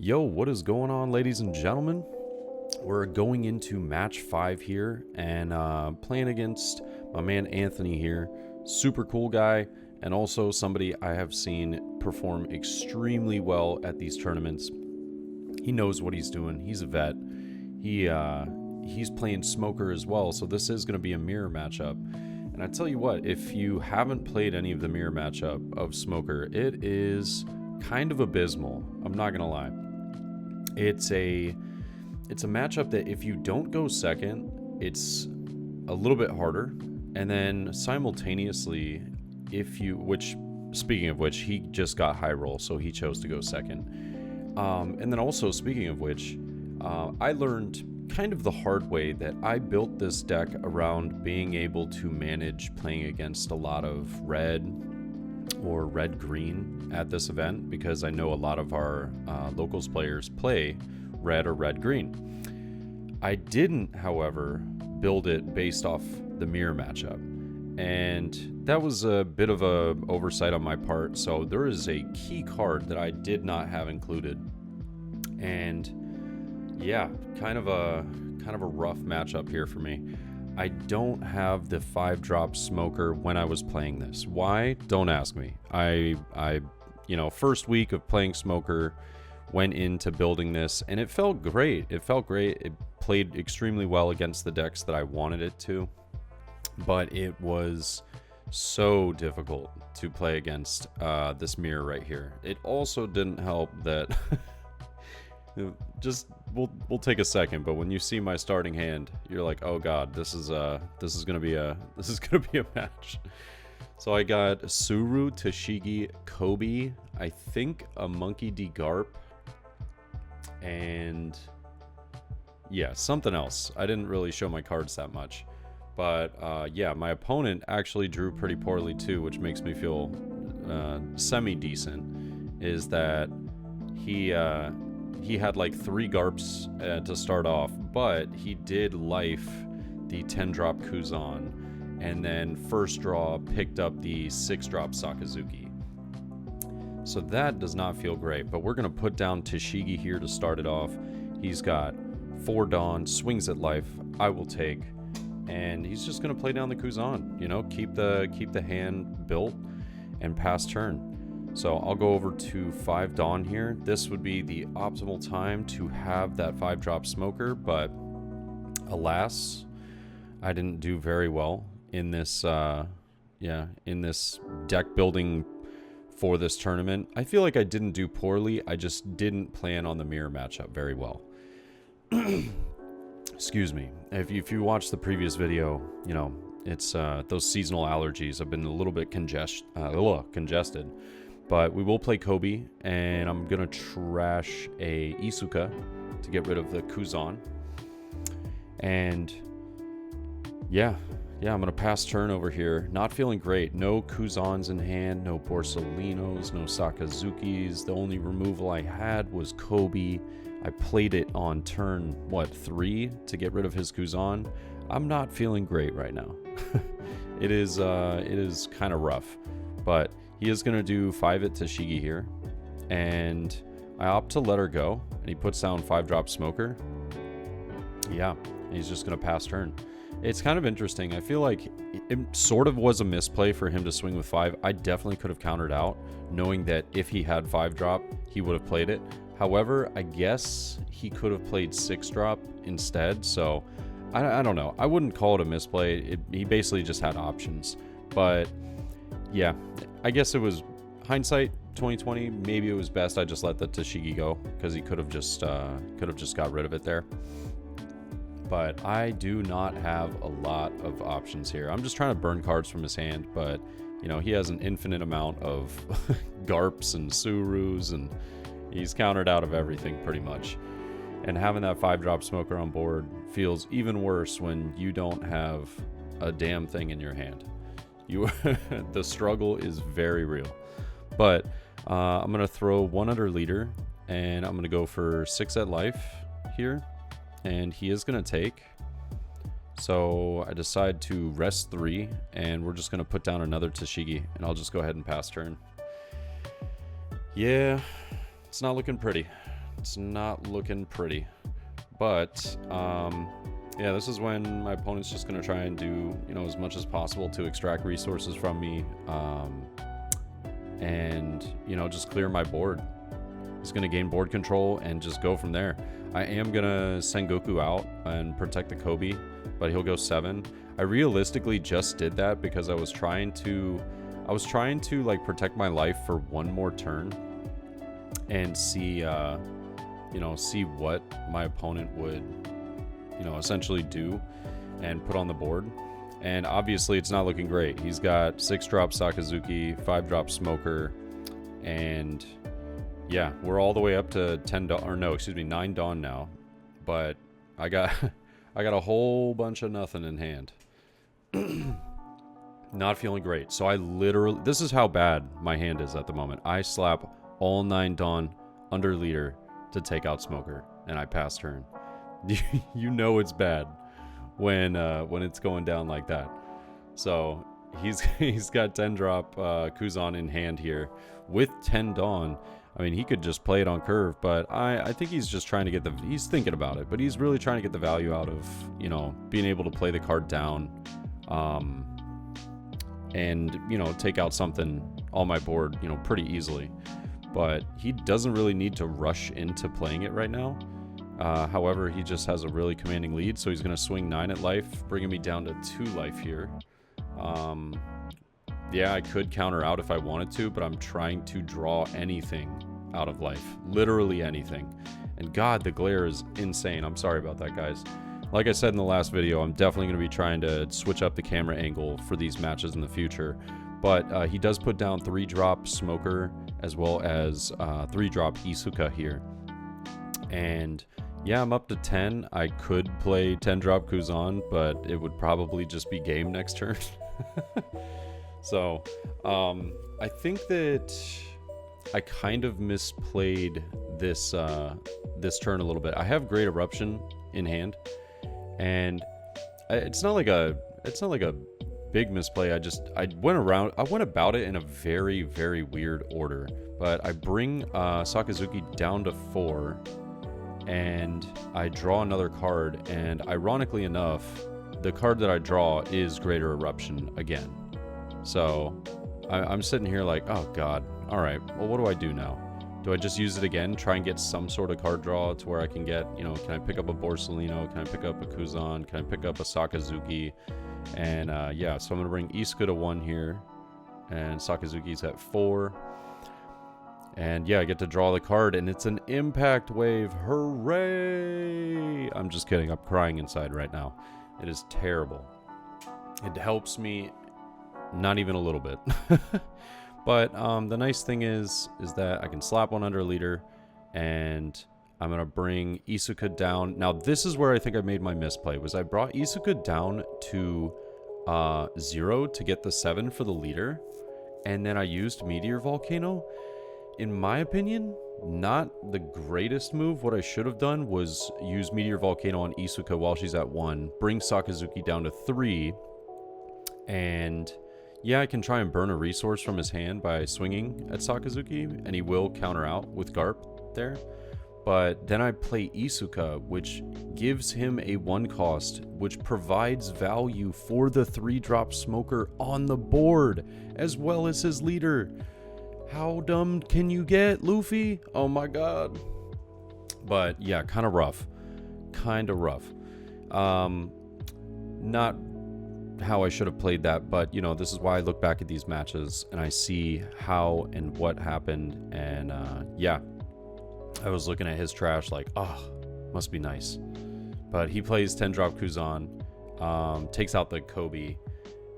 Yo, what is going on, ladies and gentlemen? We're going into match 5 here and playing against my man Anthony here. Super cool guy, and also somebody I have seen perform extremely well at these tournaments. He knows what he's doing. He's a vet. He's playing Smoker as well, so this is going to be a mirror matchup. And I tell you what, if you haven't played any of the mirror matchup of Smoker, it is kind of abysmal. I'm not gonna lie. It's a matchup that if you don't go second, it's a little bit harder. And then simultaneously, speaking of which, he just got high roll, so he chose to go second. And then also, speaking of which, I learned kind of the hard way that I built this deck around being able to manage playing against a lot of red or red-green at this event, because I know a lot of our locals players play red or red-green. I didn't, however, build it based off the mirror matchup, and that was a bit of a oversight on my part. So there is a key card that I did not have included, and yeah, kind of a rough matchup here for me. I don't have the 5-drop Smoker when I was playing this. Why? Don't ask me. I first week of playing Smoker, went into building this, and it felt great. It played extremely well against the decks that I wanted it to, but it was so difficult to play against this mirror right here. It also didn't help that we'll take a second, but when you see my starting hand, you're like, oh god, this is gonna be a match. So I got Suru, Tashigi, Kobe, I think a Monkey D Garp, and yeah, something else. I didn't really show my cards that much, but yeah, my opponent actually drew pretty poorly too, which makes me feel semi-decent. Is that he had like 3 Garps to start off, but he did life the 10-drop Kuzan, and then first draw picked up the 6-drop Sakazuki. So that does not feel great, but we're going to put down Tashigi here to start it off. He's got 4 Dawn, swings at life, I will take, and he's just going to play down the Kuzan, keep the hand built and pass turn. So I'll go over to 5 Dawn here. This would be the optimal time to have that 5-drop Smoker, but alas, I didn't do very well in this in this deck building for this tournament. I feel like I didn't do poorly. I just didn't plan on the mirror matchup very well. Excuse me. If you watch the previous video, it's those seasonal allergies. I've been a little bit congested. But we will play Kobe, and I'm going to trash a Isuka to get rid of the Kuzan. And yeah, I'm going to pass turn over here. Not feeling great. No Kuzans in hand, no Borsalinos, no Sakazukis. The only removal I had was Kobe. I played it on turn, 3 to get rid of his Kuzan. I'm not feeling great right now. It is kind of rough, but he is going to do 5 at Tashigi here, and I opt to let her go, and he puts down 5-drop Smoker. Yeah, he's just going to pass turn. It's kind of interesting. I feel like it sort of was a misplay for him to swing with 5. I definitely could have countered out, knowing that if he had 5-drop, he would have played it. However, I guess he could have played 6-drop instead, so I don't know. I wouldn't call it a misplay. He basically just had options, but yeah, I guess it was hindsight 2020. Maybe it was best I just let the Tashigi go, because he could have just got rid of it there. But I do not have a lot of options here. I'm just trying to burn cards from his hand, but he has an infinite amount of Garps and Surus, and he's countered out of everything pretty much. And having that 5-drop Smoker on board feels even worse when you don't have a damn thing in your hand. The struggle is very real. But I'm going to throw 1 under leader, and I'm going to go for 6 at life here, and he is going to take. So I decide to rest 3, and we're just going to put down another Tashigi, and I'll just go ahead and pass turn. Yeah, it's not looking pretty. It's not looking pretty. But, yeah, this is when my opponent's just going to try and do, you know, as much as possible to extract resources from me. And, you know, just clear my board. He's going to gain board control and just go from there. I am going to send Goku out and protect the Kobe, but he'll go 7. I realistically just did that because I was trying to like protect my life for one more turn and see, you know, see what my opponent would, you know, essentially do and put on the board. And obviously it's not looking great. He's got 6-drop Sakazuki, 5-drop Smoker, and yeah, we're all the way up to 9 Dawn now. But I got a whole bunch of nothing in hand. Not feeling great. So I literally, this is how bad my hand is at the moment. I slap all 9 Dawn under leader to take out Smoker, and I pass turn. You know it's bad when it's going down like that. So he's got 10-drop Kuzan in hand here with 10 Dawn. I mean, he could just play it on curve, but I think he's just trying to get he's thinking about it, but he's really trying to get the value out of, you know, being able to play the card down, and, you know, take out something on my board, you know, pretty easily. But he doesn't really need to rush into playing it right now. However, he just has a really commanding lead, so he's going to swing 9 at life, bringing me down to 2 life here. Yeah, I could counter out if I wanted to, but I'm trying to draw anything out of life. Literally anything. And God, the glare is insane. I'm sorry about that, guys. Like I said in the last video, I'm definitely going to be trying to switch up the camera angle for these matches in the future. But he does put down 3-drop Smoker as well as 3-drop Isuka here. And yeah, I'm up to 10. I could play 10-drop Kuzan, but it would probably just be game next turn. So, I think that I kind of misplayed this this turn a little bit. I have Great Eruption in hand, and it's not like a big misplay. I went about it in a very, very weird order. But I bring Sakazuki down to 4, and I draw another card, and ironically enough, the card that I draw is Greater Eruption again. So I'm sitting here like, oh god, alright, well, what do I do now? Do I just use it again, try and get some sort of card draw to where I can get, you know, can I pick up a Borsalino, can I pick up a Kuzan, can I pick up a Sakazuki? And yeah, so I'm going to bring Isuka to 1 here, and Sakazuki's at 4. And yeah, I get to draw the card, and it's an Impact Wave. Hooray! I'm just kidding, I'm crying inside right now. It is terrible. It helps me not even a little bit. But the nice thing is that I can slap one under leader, and I'm going to bring Isuka down. Now, this is where I think I made my misplay, was I brought Isuka down to 0 to get the 7 for the leader, and then I used Meteor Volcano. In my opinion, not the greatest move. What I should have done was use Meteor Volcano on Isuka while she's at 1, bring Sakazuki down to 3, and yeah, I can try and burn a resource from his hand by swinging at Sakazuki, and he will counter out with Garp there. But then I play Isuka, which gives him a 1 cost, which provides value for the 3-drop Smoker on the board, as well as his leader. How dumb can you get, Luffy? Oh my god. But yeah, kind of rough. Not how I should have played that, but you know, this is why I look back at these matches and I see how and what happened. And yeah, I was looking at his trash like, oh, must be nice. But he plays 10-drop Kuzan, takes out the Kobe,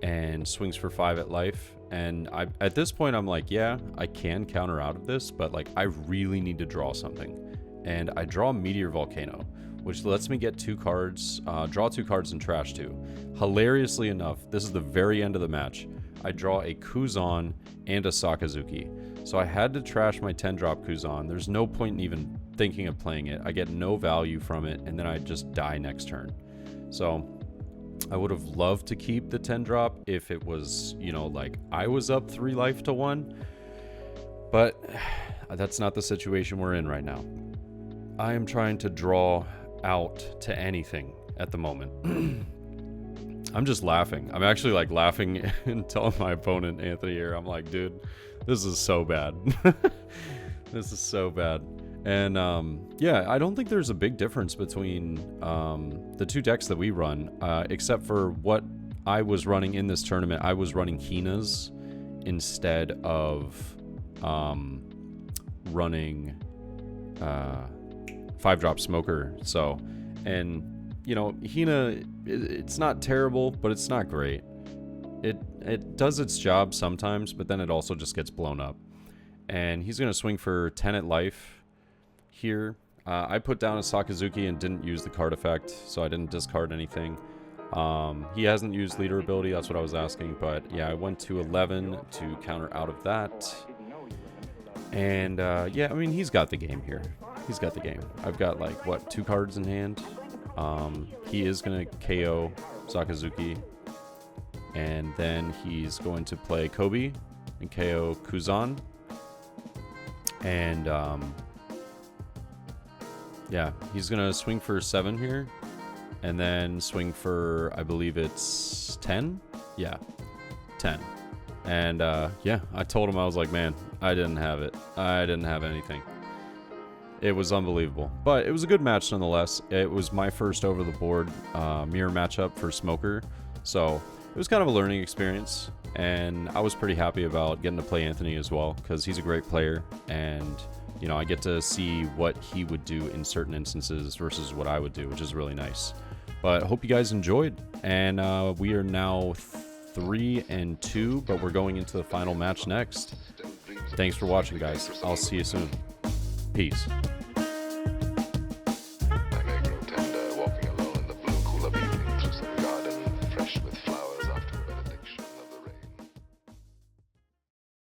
and swings for 5 at life. And at this point, I'm like, yeah, I can counter out of this, but like, I really need to draw something. And I draw Meteor Volcano, which lets me get 2 cards, draw 2 cards and trash 2. Hilariously enough, this is the very end of the match. I draw a Kuzan and a Sakazuki. So I had to trash my 10-drop Kuzan. There's no point in even thinking of playing it. I get no value from it, and then I just die next turn. So I would have loved to keep the 10-drop if it was, you know, like I was up 3 life to 1. But that's not the situation we're in right now. I am trying to draw out to anything at the moment. I'm just laughing. I'm actually like laughing and telling my opponent, Anthony, here, I'm like, dude, this is so bad. This is so bad. And yeah, I don't think there's a big difference between the two decks that we run, except for what I was running in this tournament. I was running Hina's instead of running 5-drop Smoker. So, and you know, Hina, it's not terrible, but it's not great. It does its job sometimes, but then it also just gets blown up. And he's gonna swing for 10 at life here. I put down a Sakazuki and didn't use the card effect, so I didn't discard anything. He hasn't used leader ability, that's what I was asking, but yeah, I went to 11 to counter out of that. And yeah, I mean, he's got the game here. He's got the game. I've got like, what, 2 cards in hand? He is going to KO Sakazuki. And then he's going to play Kobe and KO Kuzan. And yeah, he's going to swing for 7 here. And then swing for, I believe it's 10? Yeah, 10. And yeah, I told him, I was like, man, I didn't have it. I didn't have anything. It was unbelievable. But it was a good match nonetheless. It was my first over the board mirror matchup for Smoker. So it was kind of a learning experience. And I was pretty happy about getting to play Anthony as well, because he's a great player. And, you know, I get to see what he would do in certain instances versus what I would do, which is really nice. But I hope you guys enjoyed. And we are now 3-2, but we're going into the final match next. Thanks for watching, guys. I'll see you soon. Peace.